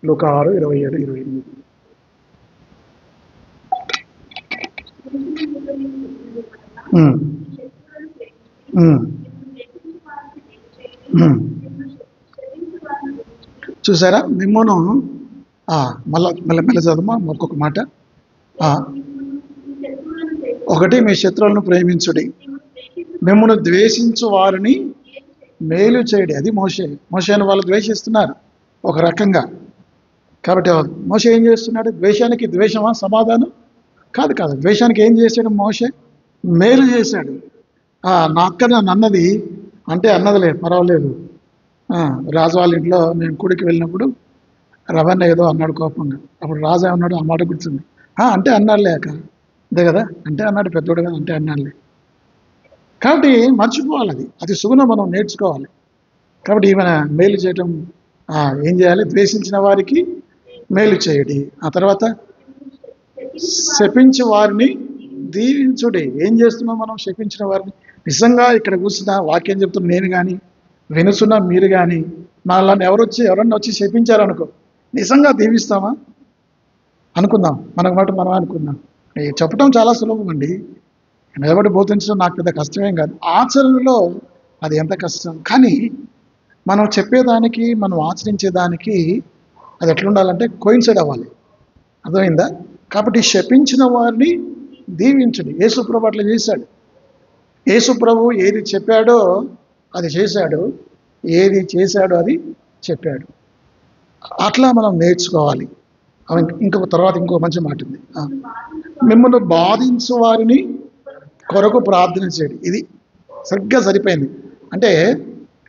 S1: లూకా 6, 27, 28. చూసారా, మిమ్మను మళ్ళీ చదవమా ఒక్కొక్క మాట. ఒకటి, మీ శత్రువులను ప్రేమించుడి, మిమ్మల్ని ద్వేషించు వారిని మేలు చేయడి. అది మోషేను వాళ్ళు ద్వేషిస్తున్నారు ఒక రకంగా. కాబట్టి మోషే ఏం చేస్తున్నాడు? ద్వేషానికి ద్వేషమా సమాధానం? కాదు. ద్వేషానికి ఏం చేశాడు మోషే? మేలు చేశాడు. నా అక్క నన్ను అన్నది అంటే అన్నదిలే పర్వాలేదు. రాజు వాళ్ళ ఇంట్లో మేము గుడికి వెళ్ళినప్పుడు రవణ ఏదో అన్నాడు కోపంగా. అప్పుడు రాజు ఏమన్నాడు, ఆ మాట గుర్తుంది. అంటే అన్నాడులే అక్క, అంతే కదా, అంటే అన్నాడు పెద్దోడు కదా, అంటే అన్నాడులే. కాబట్టి మర్చిపోవాలి, అది సుగుణం మనం నేర్చుకోవాలి. కాబట్టి ఈమెన మేలు చేయటం ఏం చేయాలి? ద్వేషించిన వారికి మేలు చేయడి, ఆ తర్వాత శపించి వారిని దీవించుడి. ఏం చేస్తున్నాం మనం? శపించిన వారిని. నిజంగా ఇక్కడ కూర్చున్న వాక్యం చెప్తున్న నేను కానీ, వినుసున్న మీరు కానీ, మనల్ని ఎవరన్నా వచ్చి శపించారనుకో, నిజంగా దీవిస్తామా? అనుకుందాం, మనకు మాట మనం అనుకుందాం. చెప్పడం చాలా సులభం అండి, నిలబడి బోధించడం నాకు పెద్ద కష్టమేం కాదు. ఆచరణలో అది ఎంత కష్టం. కానీ మనం చెప్పేదానికి మనం ఆచరించేదానికి అది ఎట్లుండాలంటే కోయిన్సైడ్ అవ్వాలి. అర్థమైందా? కాబట్టి శపించిన వారిని దీవించండి. యేసుప్రభు అట్లా చేశాడు. యేసుప్రభు ఏది చెప్పాడో అది చేశాడు, ఏది చేశాడో అది చెప్పాడు. అట్లా మనం నేర్చుకోవాలి. ఇంకొక తర్వాత ఇంకో మంచి మాట ఉంది, మిమ్మల్ని బాధించు వారిని కొరకు ప్రార్థన చేయడం. ఇది సరిగ్గా సరిపోయింది. అంటే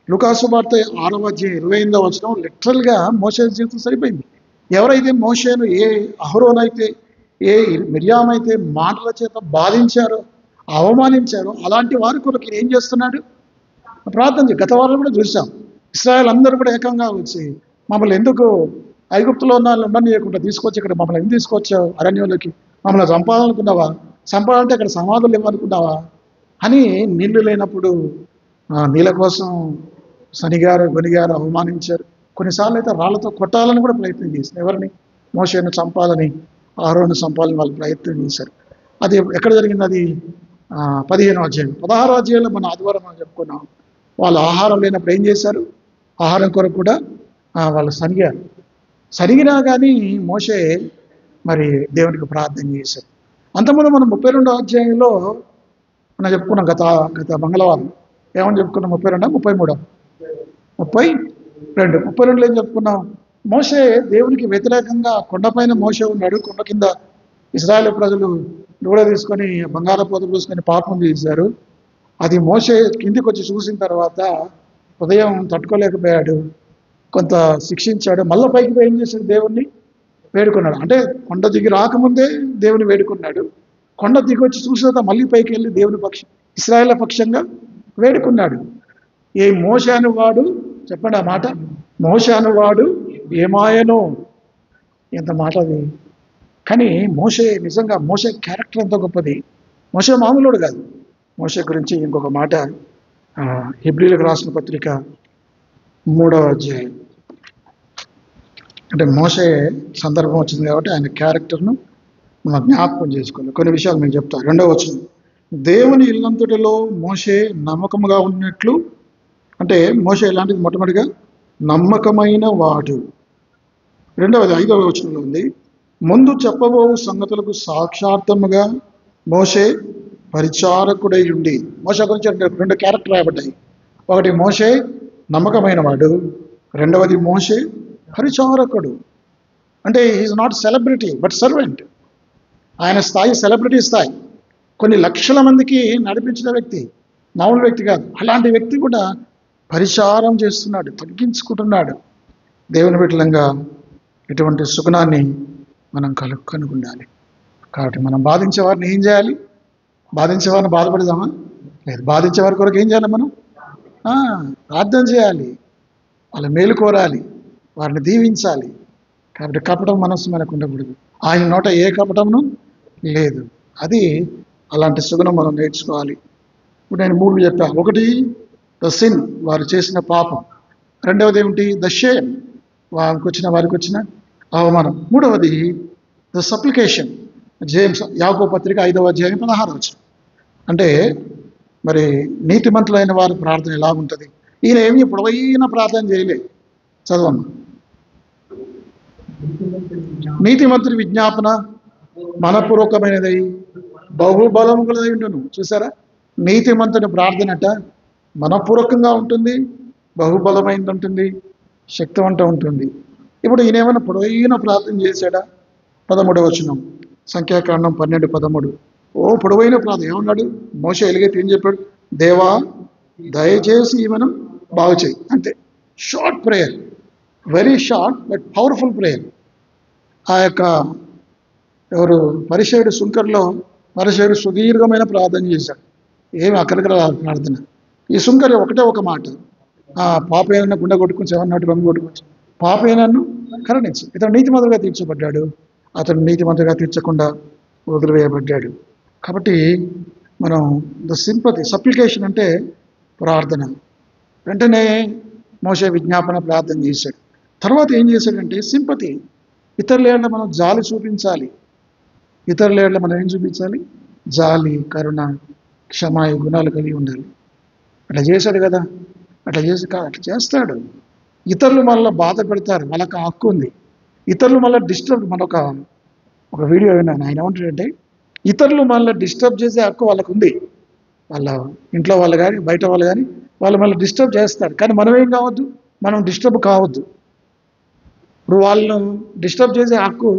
S1: లూకాసు వార్త 6వ అధ్యాయం 28వ వచనం లిటరల్గా మోషే జీవితం సరిపోయింది. ఎవరైతే మోషేను, ఏ అహరోనైతే, ఏ మిర్యామైతే మాటల చేత బాధించారో, అవమానించారో, అలాంటి వారి కొరకు ఏం చేస్తున్నాడు? ప్రార్థన గత వారం కూడా చూసాం. ఇశ్రాయేల్ అందరూ కూడా ఏకంగా వచ్చి, మమ్మల్ని ఎందుకు ఐగుప్తులో ఉన్న వాళ్ళని ఉండనీయకుండా తీసుకొచ్చి ఇక్కడ మమ్మల్ని ఎందుకు తీసుకొచ్చావు అరణ్యంలోకి? మమ్మల్ని చంపాలనుకున్నావా? చంపాలంటే ఇక్కడ సమాధులు ఇవ్వనుకున్నావా అని నీళ్లు లేనప్పుడు నీళ్ళ కోసం శనిగారు గొనిగారు అవమానించారు. కొన్నిసార్లు అయితే రాళ్లతో కొట్టాలని కూడా ప్రయత్నం చేశారు. ఎవరిని? మోషేను చంపాలని, అహరోను చంపాలని వాళ్ళు ప్రయత్నం చేశారు. అది ఎక్కడ జరిగింది? అది 15వ అధ్యాయం. 16వ అధ్యాయంలో మన ఆదివారం మనం చెప్పుకున్నాం. వాళ్ళు ఆహారం లేనప్పుడు ఏం చేశారు? ఆహారం కొరకు కూడా వాళ్ళు సరిగినా కానీ మోషే మరి దేవునికి ప్రార్థన చేశారు. అంతకుముందు మనం 32వ అధ్యాయంలో మనం చెప్పుకున్నాం. గత మంగళవారం ఏమని చెప్పుకున్నాం? 32, 33, 32లో ఏం చెప్పుకున్నాం? మోషే దేవునికి వ్యతిరేకంగా కొండపైన మోషే ఉన్నాడు. కొండ కింద ఇశ్రాయేలు ప్రజలు దూడ తీసుకొని బంగాళాపోత పూసుకొని పాపం చేశారు. అది మోషే కిందికి వచ్చి చూసిన తర్వాత ఉదయం తట్టుకోలేకపోయాడు, కొంత శిక్షించాడు. మళ్ళీ పైకి పోయి ఏం చేశాడు? దేవుణ్ణి వేడుకున్నాడు. అంటే కొండ దిగి రాకముందే దేవుని వేడుకున్నాడు. కొండ దిగి వచ్చి చూసిన మళ్ళీ పైకి వెళ్ళి దేవుని పక్షం, ఇశ్రాయేల్ పక్షంగా వేడుకున్నాడు. ఏ మోషే అనువాడు, చెప్పండి ఆ మాట, మోషే అనువాడు ఏమాయనో. ఎంత మాట అది! కానీ మోషే నిజంగా, మోషే క్యారెక్టర్ ఎంత గొప్పది. మోషే మామూలుడు కాదు. మోషే గురించి ఇంకొక మాట, హెబ్రీలకు రాసిన పత్రిక 3వ అధ్యాయం. అంటే మోషే సందర్భం వచ్చింది కాబట్టి ఆయన క్యారెక్టర్ను మనం జ్ఞాపకం చేసుకోవాలి. కొన్ని విషయాలు నేను చెప్తాను. 2వ వచనం, దేవుని ఇల్లంతటిలో మోషే నమ్మకముగా ఉన్నట్లు. అంటే మోషే ఎలాంటిది? మొట్టమొదటిగా నమ్మకమైన వాడు. 2వది 5వ వచనంలో ఉంది, ముందు చెప్పబో సంగతులకు సాక్షార్థముగా మోషే పరిచారకుడై ఉండి. మోషే గురించి 2 క్యారెక్టర్ రాయబడ్డాయి. ఒకటి మోషే నమ్మకమైన వాడు, 2వది మోషే పరిచారకుడు. అంటే is not celebrity but servant. ఆయన స్థాయి సెలబ్రిటీ స్థాయి. కొన్ని లక్షల మందికి నడిపించిన వ్యక్తి, మామూలు వ్యక్తి కాదు. అలాంటి వ్యక్తి కూడా పరిచారం చేస్తున్నాడు, తగ్గించుకుంటున్నాడు. దేవుని బిడ్డలంగా ఇటువంటి సుగుణాన్ని మనం కనుగొనాలి. కాబట్టి మనం బాధించే వారిని ఏం చేయాలి? బాధించే వారిని బాధపడదామా? లేదు. బాధించే వారి కొరకు ఏం చేయాలి? మనం ప్రార్థన చేయాలి, వాళ్ళ మేలు కోరాలి, వారిని దీవించాలి. కాబట్టి కపటం మనస్సు మనకు ఉండకూడదు. ఆయన నోట ఏ కపటమును లేదు. అది అలాంటి సుగుణం మనం నేర్చుకోవాలి. ఇప్పుడు నేను 3 చెప్పా. ఒకటి ద సిన్, వారు చేసిన పాపం. రెండవది ఏమిటి? ద షేమ్, వారికి వచ్చిన అవమానం. మూడవది ద సప్లికేషన్. జేమ్స్ యాకోబు పత్రిక 5వ అధ్యాయం 16వ వచనం. అంటే మరి నీతిమంతులైన వారి ప్రార్థన ఎలా ఉంటుంది? ఈయన ఏమి పొడవైన ప్రార్థన చేయలే. చదవమ్మా. నీతిమంతుని విజ్ఞాపన మనపూర్వకమైనదై బహుబలము గలదై ఉండును. చూసారా? నీతిమంతుని ప్రార్థనట మనపూర్వకంగా ఉంటుంది, బహుబలమైనది ఉంటుంది, శక్తివంతం ఉంటుంది. ఇప్పుడు ఈయన ఏమైనా పొడవైన ప్రార్థన చేశాడా? 13వ వచనం, సంఖ్యాకాండం 12:13. పొడవైన ప్రార్థన. ఏమన్నాడు? మోషే ఎలుగెత్తి ఏం చెప్పాడు? దేవా దయచేసి ఈమెను బాగు చేయి. అంతే. Short prayer, very short but powerful prayer. ఆ యొక్క ఎవరు పరిచయుడు సుంకర్లో పరిచయుడు సుదీర్ఘమైన ప్రార్థన చేశాడు. ఏమి అక్కడికి ప్రార్థన. ఈ సుంకరి ఒకటే ఒక మాట, పాపేనన్ను గుండె కొట్టుకుని 7 రంగు కొట్టుకుని పాపేనన్ను కరుణించు. ఇతను నీతిమంతుడిగా తీర్చబడ్డాడు, అతను నీతిమంతుడిగా తీర్చకుండా వదిలివేయబడ్డాడు. కాబట్టి మనం ద సింపతి, సప్లికేషన్ అంటే ప్రార్థన. వెంటనే మోషే విజ్ఞాపన ప్రార్థన చేశాడు. తర్వాత ఏం చేశాడంటే సింపతి. ఇతరుల ఏళ్ళ మనం జాలి చూపించాలి. ఇతరుల ఏళ్ళ మనం ఏం చూపించాలి? జాలి, కరుణ, క్షమ, గుణాలు కలిగి ఉండాలి. అట్లా చేశాడు కదా. అట్లా చేస్తాడు. ఇతరులు మళ్ళీ బాధ పెడతారు, వాళ్ళకి హక్కు ఉంది. ఇతరులు మళ్ళీ డిస్టర్బ్, ఒక వీడియో విన్నాను. ఆయన ఏమంటాడంటే ఇతరులు మళ్ళీ డిస్టర్బ్ చేసే హక్కు వాళ్ళకు ఉంది. వాళ్ళ ఇంట్లో వాళ్ళు కానీ బయట వాళ్ళు కానీ వాళ్ళు మళ్ళీ డిస్టర్బ్ చేస్తారు. కానీ మనం ఏం కావద్దు, మనం డిస్టర్బ్ కావద్దు. ఇప్పుడు వాళ్ళను డిస్టర్బ్ చేసే హక్కు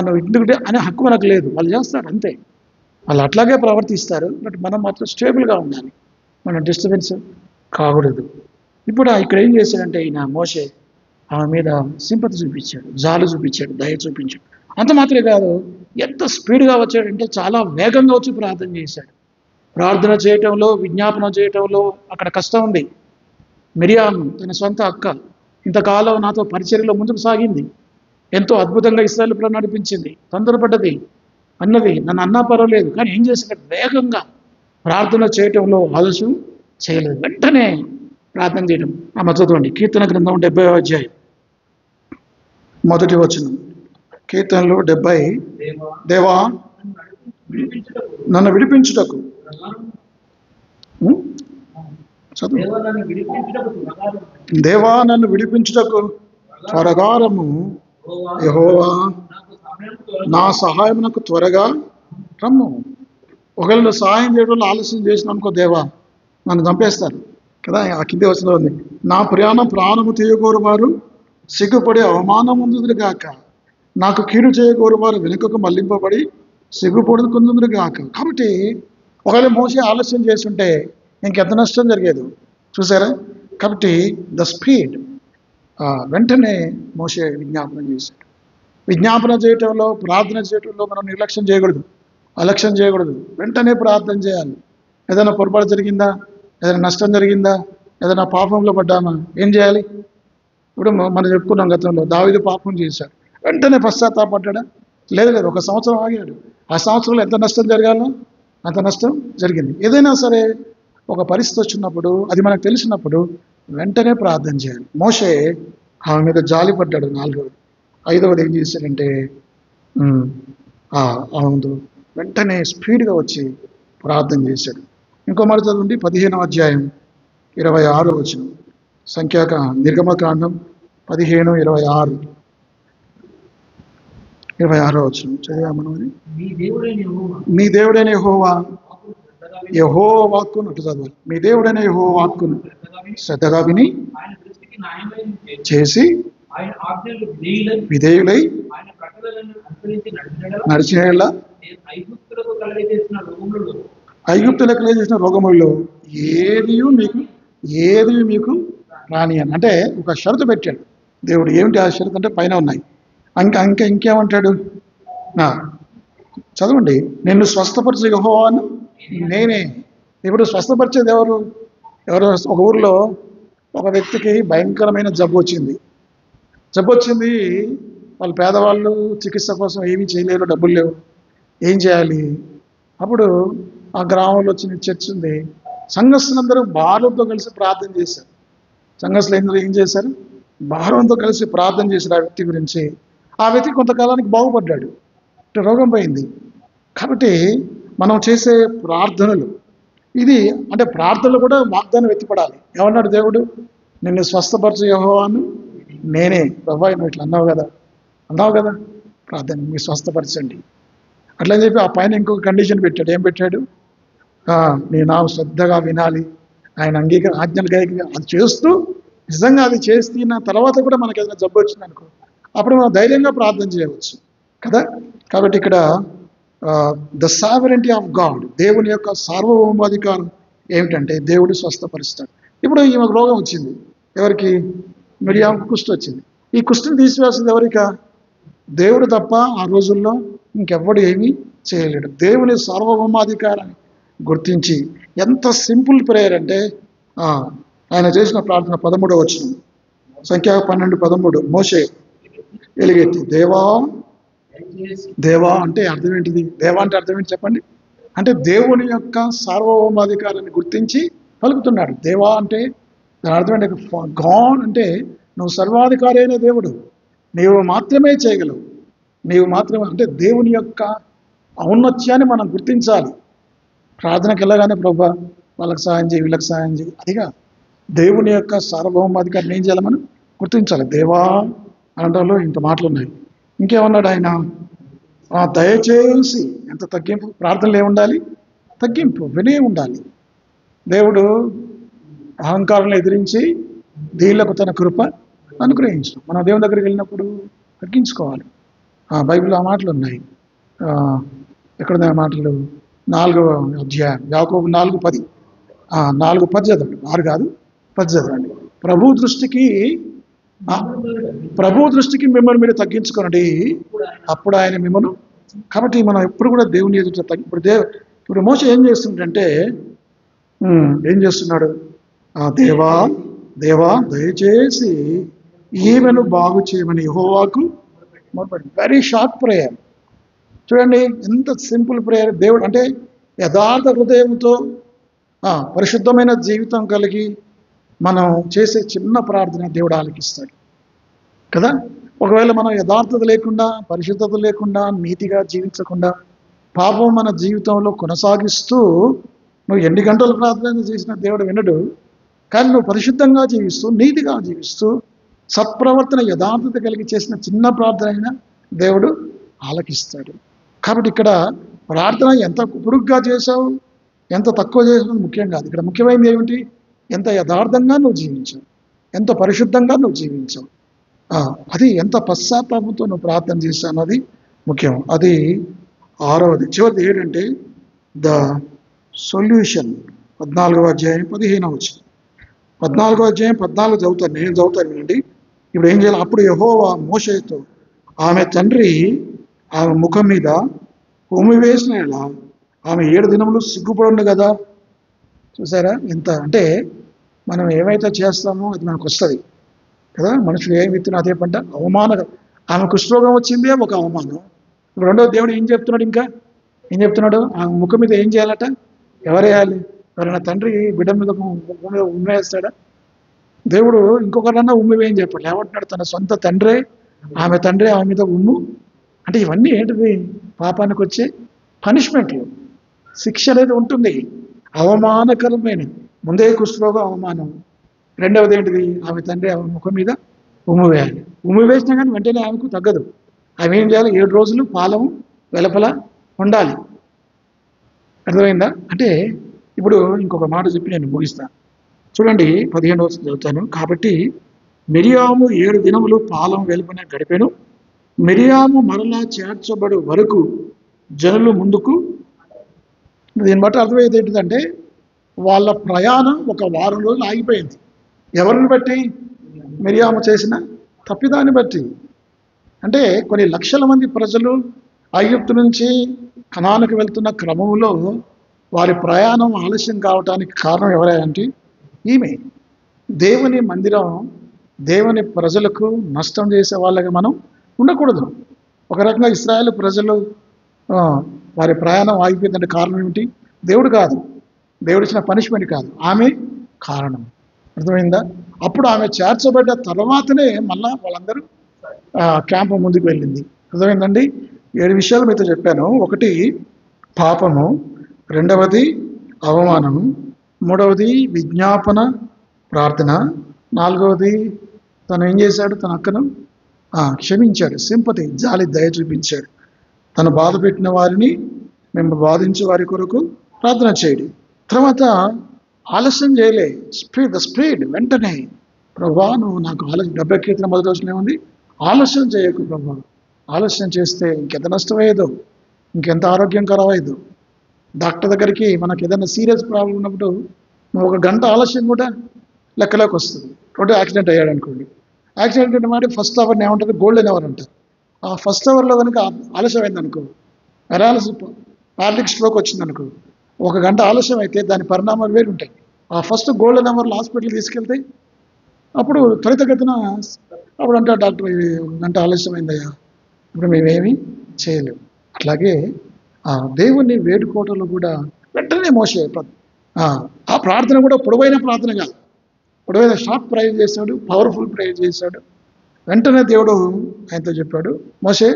S1: నువ్వు ఇంటికి అనే హక్కు మనకు లేదు. వాళ్ళు చేస్తారు అంతే, వాళ్ళు అట్లాగే ప్రవర్తిస్తారు. బట్ మనం మాత్రం స్టేబుల్గా ఉండాలి, మనం డిస్టర్బెన్స్ కాకూడదు. ఇప్పుడు ఇక్కడ ఏం చేశాడంటే ఈయన మోషే ఆమె మీద సింపతి చూపించాడు, జాలు చూపించాడు, దయ చూపించాడు. అంత మాత్రమే కాదు, ఎంత స్పీడ్గా వచ్చాడంటే చాలా వేగంగా వచ్చి ప్రార్థన చేశాడు. ప్రార్థన చేయటంలో, విజ్ఞాపన చేయటంలో అక్కడ కష్టం ఉంది. మిరియాము తన సొంత అక్క ఇంతకాలం నాతో పరిచర్యలో ముందుకు సాగింది, ఎంతో అద్భుతంగా ఇశ్రాయేలు ప్రజలను నడిపించింది, తొందరపడ్డది అన్నది, నన్ను అన్నా పర్వాలేదు. కానీ ఏం చేశాడు? వేగంగా ప్రార్థన చేయటంలో ఆలస్యం చేయలేదు, వెంటనే ప్రార్థన చేయడం. చదవండి, కీర్తన గ్రంథం 70వ అధ్యాయం 1వ వచనం. కీర్తనలు 70. దేవా నన్ను విడిపించుటకు, దేవా నన్ను విడిపించుటకు త్వరగారము, యెహోవా నా సహాయమునకు త్వరగా రమ్ము. ఒకవేళ సహాయం చేయడంలో ఆలస్యం చేసినానుకో, దేవా నన్ను చంపేస్తారు కదా. ఆ కింది వచనంలో ఉంది, నా ప్రాణము తీయగోరు వారు సిగ్గుపడి అవమానం ఉందుదురు గాక, నాకు కీడు చేయగోరు వారు వెనుకకు మళ్లింపబడి సిగ్గుపడుకుందురు గాక. కాబట్టి ఒకవేళ మోసే ఆలస్యం చేస్తుంటే ఇంకెంత నష్టం జరిగేది చూసారా. కాబట్టి ద స్పీడ్, వెంటనే మోసే విజ్ఞాపన చేశాడు. విజ్ఞాపన చేయటంలో, ప్రార్థన చేయటంలో మనం నిర్లక్ష్యం చేయకూడదు, అలక్ష్యం చేయకూడదు. వెంటనే ప్రార్థన చేయాలి. ఏదైనా పొరపాటు జరిగిందా, ఏదైనా నష్టం జరిగిందా, ఏదైనా పాపంలో పడ్డామా, ఏం చేయాలి? ఇప్పుడు మనం చెప్పుకున్నాం, గతంలో దావీదు పాపం చేశాడు, వెంటనే పశ్చాత్తాపడ్డా? లేదు, 1 సంవత్సరం ఆగాడు. ఆ సంవత్సరంలో ఎంత నష్టం జరగాలో అంత నష్టం జరిగింది. ఏదైనా సరే ఒక పరిస్థితి వచ్చినప్పుడు, అది మనకు తెలిసినప్పుడు వెంటనే ప్రార్థన చేయాలి. మోషే ఆమె మీద జాలి పడ్డాడు 4వది. 5వది ఏం చేశాడంటే ఆమె వెంటనే స్పీడ్గా వచ్చి ప్రార్థన చేశాడు. ఇంకో మాట చదవండి, 15వ అధ్యాయం 26వ వచనం. నిర్గమకాండం 15:26. 26వ వచనం చదివా మనం. మీ దేవుడైన యెహోవా, యెహోవా వాక్కును అటు చదవాలి. మీ దేవుడైన యెహోవా వాక్కును శ్రద్ధగా విని చేసి విధేయులై నడిచిన ఐగుప్తులకు చేసిన రోగములలో ఏది మీకు రాని అని అంటే ఒక షరతు పెట్టాడు దేవుడు. ఏమిటి ఆ షరతు అంటే పైన ఉన్నాయి. ఇంకేమంటాడు? చదవండి. నిన్ను స్వస్థపరిచే యెహోవాను నేనే. ఇప్పుడు స్వస్థపరిచేది ఎవరు? ఒక ఊరిలో ఒక వ్యక్తికి భయంకరమైన జబ్బు వచ్చింది. వాళ్ళు పేదవాళ్ళు చికిత్స కోసం ఏమీ చేయలేరు, డబ్బులు లేవు, ఏం చేయాలి? అప్పుడు ఆ గ్రామంలో వచ్చిన చర్చ్ ఉంది. సంఘస్థులందరూ భారంతో కలిసి ప్రార్థన చేశారు. సంఘస్థులందరూ ఏం చేశారు? భారంతో కలిసి ప్రార్థన చేశారు ఆ వ్యక్తి గురించి. ఆ వ్యక్తి కొంతకాలానికి బాగుపడ్డాడు, రోగం పోయింది. కాబట్టి మనం చేసే ప్రార్థనలు ఇది అంటే ప్రార్థనలు కూడా వాగ్దానం ఎత్తిపడాలి. ఏమన్నాడు దేవుడు? నిన్ను స్వస్థపరచు యెహోవాను నేనే. ప్రభా నువ్వు ఇట్లా అన్నావు కదా ప్రార్థన మీరు స్వస్థపరచండి అట్లని చెప్పి ఆ పైన ఇంకొక కండిషన్ పెట్టాడు. ఏం పెట్టాడు? నేను నా శ్రద్ధగా వినాలి, ఆయన ఆజ్ఞలుగా అది చేస్తూ నిజంగా అది చేస్తున్న తర్వాత కూడా మనకి ఏదైనా జబ్బు వచ్చింది అనుకో, అప్పుడు మనం ధైర్యంగా ప్రార్థన చేయవచ్చు కదా. కాబట్టి ఇక్కడ ద సావరెంటీ ఆఫ్ గాడ్, దేవుని యొక్క సార్వభౌమాధికారం ఏమిటంటే దేవుడు స్వస్థపరుస్తాడు. ఇప్పుడు ఈమెకు రోగం వచ్చింది. ఎవరికి? మిరియాముకు కుష్టు వచ్చింది. ఈ కుష్టుని తీసివేసింది ఎవరికా? దేవుడు తప్ప ఆ రోజుల్లో ఇంకెవ్వడు ఏమీ చేయలేడు. దేవుని సార్వభౌమాధికారాన్ని గుర్తించి ఎంత సింపుల్ ప్రేయర్ అంటే ఆయన చేసిన ప్రార్థన 13వ వచనం, సంఖ్యా 12:13. మోషే ఎలుగెత్తి దేవా అంటే అర్థం ఏంటిది? దేవా అంటే అర్థం ఏంటి చెప్పండి? అంటే దేవుని యొక్క సార్వభౌమాధికారాన్ని గుర్తించి పలుకుతున్నాడు. దేవా అంటే దాని అర్థం ఏంటి? గాడ్ అంటే నువ్వు సర్వాధికారి అయిన దేవుడు, నీవు మాత్రమే చేయగలవు, నీవు మాత్రమే. అంటే దేవుని యొక్క ఔన్నత్యాన్ని మనం గుర్తించాలి. ప్రార్థనకి వెళ్ళగానే ప్రభా వాళ్ళకి సహాయం చేయి, వీళ్ళకి సహాయం చేయి, అదిగా దేవుని యొక్క సార్వభౌమాధికారిని ఏం చేయాలి? మనం గుర్తించాలి. దేవా అనడంలో ఇంత మాటలు ఉన్నాయి. ఇంకేమన్నాడు ఆయన? దయచేసి, ఎంత తగ్గింపు. ప్రార్థనలు ఏముండాలి? తగ్గింపు, వినే ఉండాలి. దేవుడు అహంకారాలను ఎదిరించి దీనులకు తన కృప అనుగ్రహించడం. మనం దేవుని దగ్గరికి వెళ్ళినప్పుడు తగ్గించుకోవాలి. బైబిల్లో ఆ మాటలు ఉన్నాయి. ఎక్కడ మాటలు? 4వ అధ్యాయం యాకోబు 4:10. 4:10 చదవండి. 6 కాదు, 10 చదవండి. ప్రభు దృష్టికి మిమ్మల్ని మీరు తగ్గించుకోనండి, అప్పుడు ఆయన మిమ్మల్ని. కాబట్టి మనం ఎప్పుడు కూడా దేవుని ఎదుట ఇప్పుడు మోషే ఏం చేస్తుంటే ఏం చేస్తున్నాడు? దేవా దయచేసి ఈమెను బాగు చేయమని యెహోవాకు మొరపెట్టు. Very short prayer. చూడండి ఎంత సింపుల్ ప్రేయర్. దేవుడు అంటే యథార్థ హృదయంతో పరిశుద్ధమైన జీవితం కలిగి మనం చేసే చిన్న ప్రార్థన దేవుడు ఆలకిస్తాడు కదా. ఒకవేళ మనం యథార్థత లేకుండా, పరిశుద్ధత లేకుండా, నీతిగా జీవించకుండా పాపం మన జీవితంలో కొనసాగిస్తూ నువ్వు ఎన్ని గంటలు ప్రార్థన చేసిన దేవుడు వినడు. కానీ నువ్వు పరిశుద్ధంగా జీవిస్తూ, నీతిగా జీవిస్తూ, సత్ప్రవర్తన యథార్థత కలిగి చేసిన చిన్న ప్రార్థన అయినా దేవుడు ఆలకిస్తాడు. కాబట్టి ఇక్కడ ప్రార్థన ఎంత పొడుగ్గా చేసావు, ఎంత తక్కువ చేసావు ముఖ్యం కాదు. ఇక్కడ ముఖ్యమైనది ఏమిటి? ఎంత యథార్థంగా నువ్వు జీవించావు, ఎంత పరిశుద్ధంగా నువ్వు జీవించావు, అది ఎంత పశ్చాత్తాపంతో నువ్వు ప్రార్థన చేశావు అన్నది ముఖ్యం. అది 6వది. చివరిది ఏంటంటే ద సొల్యూషన్. 14వ అధ్యాయం 15వ వచనం. 14వ అధ్యాయం 14 చదువుతాను, నేను చదువుతాను వినండి. ఇప్పుడు ఏం చేయాలి? అప్పుడు యెహోవా మోషేతో, ఆమె తండ్రి ఆమె ముఖం మీద ఉమ్మివేసిన ఎలా ఆమె 7 దినములు సిగ్గుపడుండు కదా. చూసారా ఎంత అంటే మనం ఏమైతే చేస్తామో అది మనకు వస్తుంది కదా. మనుషులు ఏమి విత్తున్నా అదే పంట. అవమానం. ఆమె కుష్ఠరోగం వచ్చిందే ఒక అవమానం. రెండో దేవుడు ఏం చెప్తున్నాడు? ఇంకా ఏం చెప్తున్నాడు? ఆమె ముఖం మీద ఏం చేయాలట? ఎవరేయాలి? ఎవరైనా తండ్రి బిడ్డ మీద ఉమ్మేస్తాడా? దేవుడు ఇంకొకరన్నా ఉమ్మివేయని చెప్పాడు. ఏమంటున్నాడు? తన సొంత తండ్రి ఆమె మీద ఉమ్ము. అంటే ఇవన్నీ ఏంటిది? పాపానికి వచ్చే పనిష్మెంట్లు, శిక్ష అనేది ఉంటుంది. అవమానకరమైన ముందే కుష్ఠరోగం అవమానం. రెండవది ఏంటిది? ఆమె తండ్రి ఆమె ముఖం మీద ఉమ్ము వేయాలి. ఉమ్ము వేసినా కానీ వెంటనే ఆమెకు తగ్గదు. ఆమె ఏం చేయాలి? 7 రోజులు పాలము వెలపల ఉండాలి. అర్థమైందా? అంటే ఇప్పుడు ఇంకొక మాట చెప్పి నేను ముగిస్తాను. చూడండి 15వ చదువుతాను. కాబట్టి మిరియాము 7 దినములు పాలము వెలుపన గడిపెను. మిరియాము మరలా చేర్చబడు వరకు జనులు ముందుకు. దీన్ని బట్టి అర్థమయ్యేది ఏంటిదంటే వాళ్ళ ప్రయాణం ఒక వారం రోజులు ఆగిపోయింది. ఎవరిని బట్టి? మిరియాము చేసిన తప్పిదాన్ని బట్టి. అంటే కొన్ని లక్షల మంది ప్రజలు ఐగుప్తు నుంచి కనానుకు వెళ్తున్న క్రమంలో వారి ప్రయాణం ఆలస్యం కావటానికి కారణం ఎవరంటే ఈమె. దేవుని మందిరం, దేవుని ప్రజలకు నష్టం చేసే వాళ్ళగా మనం ఉండకూడదు. ఒక రకంగా ఇశ్రాయేలు ప్రజలు వారి ప్రయాణం ఆగిపోయిందంటే కారణం ఏమిటి? దేవుడు కాదు, దేవుడు ఇచ్చిన పనిష్మెంట్ కాదు, ఆమె కారణం. అర్థమైందా? అప్పుడు ఆమె చేర్చబడ్డ తర్వాతనే మళ్ళా వాళ్ళందరూ క్యాంపు ముందుకు వెళ్ళింది. అర్థమైందండి? 7 విషయాలు మీతో చెప్పాను. ఒకటి పాపము, రెండవది అవమానము, మూడవది విజ్ఞాపన ప్రార్థన, నాలుగవది తను ఏం చేశాడు? తన అక్కను క్షమించాడు, సింపతి, జాలి, దయ చూపించాడు. తను బాధ పెట్టిన వారిని మేము బాధించే వారి కొరకు ప్రార్థన చేయడు. తర్వాత ఆలస్యం చేయలే, స్పీడ్ వెంటనే, ప్రభా నువ్వు నాకు ఆలస్యం, 70 కీర్తన మొదటి రోజునే ఉంది, ఆలస్యం చేయకు ప్రభా. ఆలస్యం చేస్తే ఇంకెంత నష్టమయ్యేదో, ఇంకెంత ఆరోగ్యం ఖరాబయ్యేదో. డాక్టర్ దగ్గరికి మనకు ఏదైనా సీరియస్ ప్రాబ్లం ఉన్నప్పుడు నువ్వు 1 గంట ఆలస్యం కూడా లెక్కలోకి వస్తుంది. రోడ్డు యాక్సిడెంట్ అయ్యాడు అనుకోండి, యాక్సిడెంట్ మాట ఫస్ట్ అవర్ని ఏమంటారు? గోల్డెన్ అవర్ అంటారు. ఆ ఫస్ట్ అవర్లో కనుక ఆలస్యం అయింది అనుకో, పారాలిటిక్ స్ట్రోక్ వచ్చింది అనుకో, 1 గంట ఆలస్యం అయితే దాని పరిణామాలు వేరు ఉంటాయి. ఆ ఫస్ట్ గోల్డెన్ అవర్లో హాస్పిటల్కి తీసుకెళ్తే అప్పుడు త్వరితగతిన అప్పుడు అంటారు డాక్టర్ 1 గంట ఆలస్యమైందయ్యా, ఇప్పుడు మేమేమీ చేయలేము. అట్లాగే దేవుణ్ణి వేడుకోవటంలో కూడా వెంటనే మోసే ఆ ప్రార్థన కూడా పొడవైన ప్రార్థన కాదు, పొడవైన షార్ట్ ప్రేయర్ చేశాడు, పవర్ఫుల్ ప్రేయర్ చేశాడు. వెంటనే దేవుడు ఆయనతో చెప్పాడు, మోసే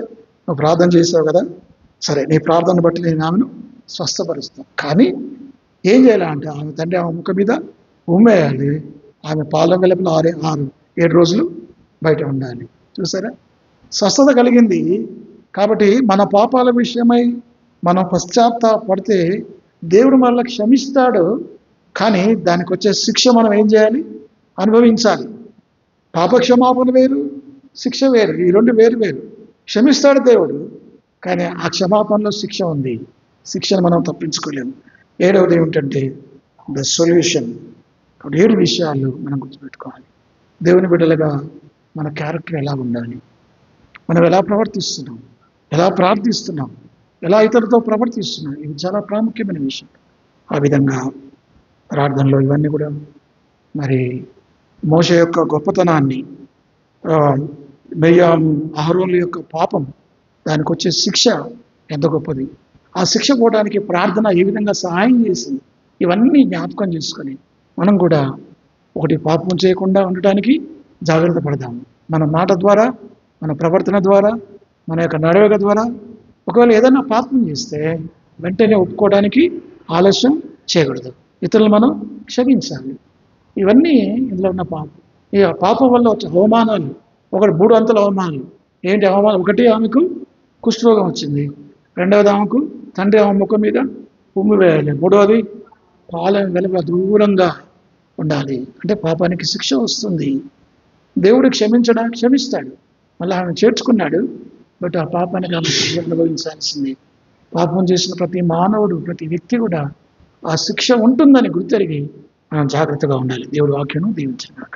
S1: నువ్వు ప్రార్థన చేసావు కదా, సరే నీ ప్రార్థన బట్టి నేను ఆమెను స్వస్థపరుస్తాను. కానీ ఏం చేయాలి అంటే ఆమె తండ్రి ఆమె ముఖం మీద ఉమ్మేయాలి, ఆమె పాల వెలుపల 6-7 రోజులు బయట ఉండాలి. చూసారా? స్వస్థత కలిగింది. కాబట్టి మన పాపాల విషయమై మనం పశ్చాత్తాపడితే దేవుడు మనల్ని క్షమిస్తాడు. కానీ దానికి వచ్చే శిక్ష మనం ఏం చేయాలి? అనుభవించాలి. పాపక్షమాపణ వేరు, శిక్ష వేరు. ఈ రెండు వేరు. క్షమిస్తాడు దేవుడు, కానీ ఆ క్షమాపణలో శిక్ష ఉంది. శిక్షను మనం తప్పించుకోలేము. 7వది ఏమిటంటే ద సొల్యూషన్. 7 విషయాలు మనం గుర్తుపెట్టుకోవాలి. దేవుని బిడ్డలుగా మన క్యారెక్టర్ ఎలా ఉండాలి, మనం ఎలా ప్రవర్తిస్తున్నాం, ఎలా ప్రార్థిస్తున్నాం, ఎలా ఇతరులతో ప్రవర్తిస్తున్నాం, ఇవి చాలా ప్రాముఖ్యమైన విషయం. ఆ విధంగా ప్రార్థనలో ఇవన్నీ కూడా మరి మోషే యొక్క గొప్పతనాన్ని, మిరియాము అహరోనుల యొక్క పాపం, దానికి వచ్చే శిక్ష ఎంత గొప్పది, ఆ శిక్ష పోవడానికి ప్రార్థన ఏ విధంగా సహాయం చేసింది, ఇవన్నీ జ్ఞాపకం చేసుకొని మనం కూడా ఒకటి పాపం చేయకుండా ఉండటానికి జాగ్రత్త పడదాము. మన మాట ద్వారా, మన ప్రవర్తన ద్వారా, మన యొక్క నడవక ద్వారా ఒకవేళ ఏదైనా పాపం చేస్తే వెంటనే ఒప్పుకోవడానికి ఆలస్యం చేయకూడదు. ఇతరులు మనం క్షమించాలి. ఇవన్నీ ఇందులో ఉన్న పాపం. ఈ పాపం వల్ల వచ్చే అవమానాలు, 3 అంతల అవమానాలు. ఏంటి అవమానం? ఒకటి, ఆమెకు కుష్ఠరోగం వచ్చింది. 2వది, ఆమెకు తండ్రి ఆమె ముఖం మీద ఉమ్మి వేయాలి. 3వది, పాలెం వెలుపల దూరంగా ఉండాలి. అంటే పాపానికి శిక్ష వస్తుంది. దేవుడు క్షమిస్తాడు, మళ్ళీ ఆమె చేర్చుకున్నాడు. బట్ ఆ పాపానికి ఆమె శిక్ష అనుభవించాల్సింది. పాపం చేసిన ప్రతి మానవుడు, ప్రతి వ్యక్తి కూడా ఆ శిక్ష ఉంటుందని గుర్తెరిగి మనం జాగ్రత్తగా ఉండాలి. దేవుడు వాక్యం దీవించుగాక.